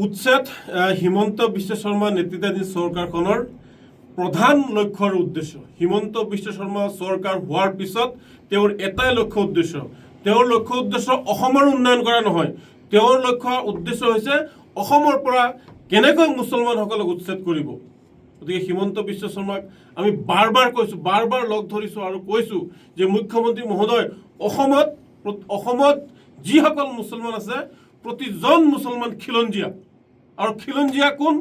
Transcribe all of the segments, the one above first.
উচ্ছেদ হিমন্ত বিশ্ব শৰ্মা নেতৃত্বাধীন চৰকাৰখনৰ প্ৰধান লক্ষ্য আৰু উদ্দেশ্য। হিমন্ত বিশ্ব শৰ্মা চৰকাৰ হোৱাৰ পিছত তেওঁৰ এটাই লক্ষ্য উদ্দেশ্য, তেওঁৰ লক্ষ্য উদ্দেশ্য অসমৰ উন্নয়ন কৰা নহয়। তেওঁৰ লক্ষ্য উদ্দেশ্য হৈছে অসমৰ পৰা কেনেকৈ মুছলমানসকলক উচ্ছেদ কৰিব। গতিকে হিমন্ত বিশ্ব শৰ্মাক আমি বাৰ বাৰ লগ ধৰিছোঁ আৰু কৈছোঁ যে মুখ্যমন্ত্ৰী মহোদয়, অসমত যিসকল মুছলমান আছে প্ৰতিজন মুছলমান খিলঞ্জীয়া। আৰু খিলঞ্জীয়া কোন?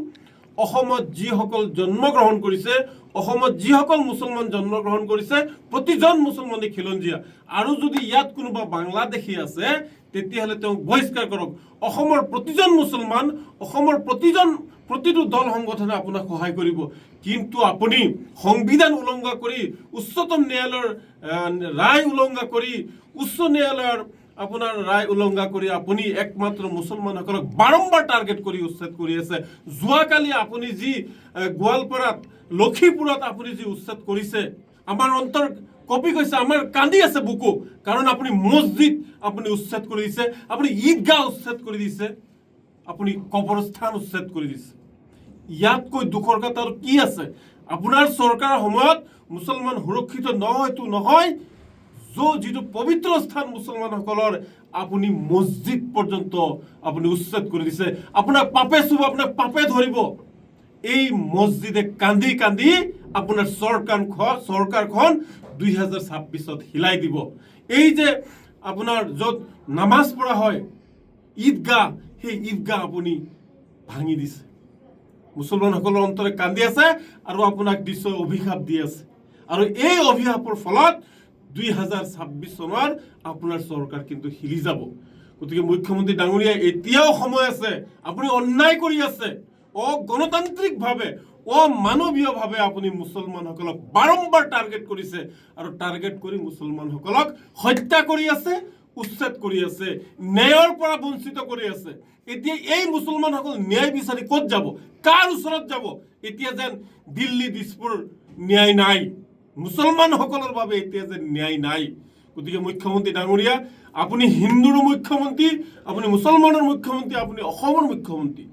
অসমত যিসকল জন্মগ্ৰহণ কৰিছে, অসমত যিসকল মুছলমান জন্মগ্ৰহণ কৰিছে প্ৰতিজন মুছলমানেই খিলঞ্জীয়া। আৰু যদি ইয়াত কোনোবা বাংলাদেশী আছে তেতিয়াহ'লে তেওঁক বহিষ্কাৰ কৰক। অসমৰ প্ৰতিজন মুছলমান, অসমৰ প্ৰতিটো দল সংগঠনে আপোনাক সহায় কৰিব। কিন্তু আপুনি সংবিধান উলংঘা কৰি, উচ্চতম ন্যায়ালয়ৰ ৰায় উলংঘা কৰি, উচ্চ ন্যায়ালয়ৰ আপোনাৰ ৰায় উলংঘা কৰি আপুনি একমাত্ৰ মুছলমানসকলক বাৰম্বাৰ টাৰ্গেট কৰি উচ্ছেদ কৰি আছে। যোৱাকালি আপুনি যি গোৱালপাৰাত, লক্ষীপুৰত আপুনি যি উচ্ছেদ কৰিছে, আমাৰ অন্তৰ কঁপি গৈছে, আমাৰ কান্দি আছে বুকু। কাৰণ আপুনি মছজিদ আপুনি উচ্ছেদ কৰি দিছে, আপুনি ঈদগাহ উচ্ছেদ কৰি দিছে, আপুনি কবৰস্থান উচ্ছেদ কৰি দিছে। ইয়াতকৈ দুখৰ কথা আৰু কি আছে? আপোনাৰ চৰকাৰৰ সময়ত মুছলমান সুৰক্ষিত নহয়তো নহয়, যিটো পবিত্ৰ স্থান মুছলমানসকলৰ, আপুনি মছজিদ পৰ্যন্ত আপুনি উচ্ছেদ কৰি দিছে। আপোনাক পাপে চুব, আপোনাক পাপে ধৰিব। এই মছজিদে কান্দি কান্দি আপোনাৰ চৰকাৰখন 2026ত হিলাই দিব। এই যে আপোনাৰ য'ত নামাজ পঢ়া হয় ঈদগাহ, সেই ঈদগাহ আপুনি ভাঙি দিছে। মুছলমানসকলৰ অন্তৰে কান্দি আছে আৰু আপোনাক নিশ্চয় অভিশাপ দি আছে। আৰু এই অভিশাপৰ ফলত 2026 চনৰ আপোনাৰ চৰকাৰ কিন্তু হিলি যাব। গতিকে মুখ্যমন্ত্ৰী ডাঙৰীয়া, এতিয়াও সময় আছে। আপুনি অন্যায় কৰি আছে, অগণতান্ত্ৰিকভাৱে, অমানৱীয়ভাৱে আপুনি মুছলমানসকলক বাৰম্বাৰ টাৰ্গেট কৰিছে আৰু টাৰ্গেট কৰি মুছলমানসকলক হত্যা কৰি আছে, উচ্ছেদ কৰি আছে, ন্যায়ৰ পৰা বঞ্চিত কৰি আছে। এতিয়া এই মুছলমানসকল ন্যায় বিচাৰি ক'ত যাব? কাৰ ওচৰত যাব? এতিয়া যেন দিল্লী, দিছপুৰ ন্যায় নাই, মুছলমানসকলৰ বাবে এতিয়া যে ন্যায় নাই। গতিকে মুখ্যমন্ত্ৰী ডাঙৰীয়া, আপুনি হিন্দুৰো মুখ্যমন্ত্ৰী, আপুনি মুছলমানৰ মুখ্যমন্ত্ৰী, আপুনি অসমৰ মুখ্যমন্ত্ৰী।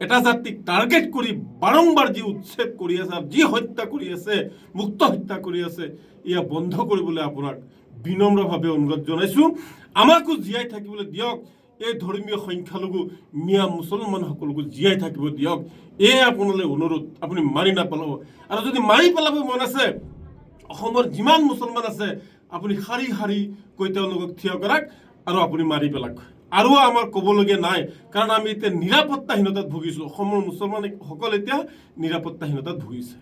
এটা জাতিক টাৰ্গেট কৰি বাৰম্বাৰ যি উচ্ছেদ কৰি আছে, যি হত্যা কৰি আছে, মুক্ত হত্যা কৰি আছে, এয়া বন্ধ কৰিবলৈ আপোনাক বিনম্ৰভাৱে অনুৰোধ জনাইছোঁ। আমাকো জীয়াই থাকিবলৈ দিয়ক, এই ধৰ্মীয় সংখ্যালঘু মিয়া মুছলমানসকলকো জীয়াই থাকিব দিয়ক। এয়ে আপোনালৈ অনুৰোধ, আপুনি মাৰি নাপেলাব। আৰু যদি মাৰি পেলাব মন আছে, অসমৰ যিমান মুছলমান আছে আপুনি শাৰী শাৰীকৈ তেওঁলোকক থিয় কৰাক আৰু আপুনি মাৰি পেলাক। আৰু আমাৰ ক'বলগীয়া নাই, কাৰণ আমি এতিয়া নিৰাপত্তাহীনতাত ভুগিছোঁ। অসমৰ মুছলমানসকল এতিয়া নিৰাপত্তাহীনতাত ভুগিছে।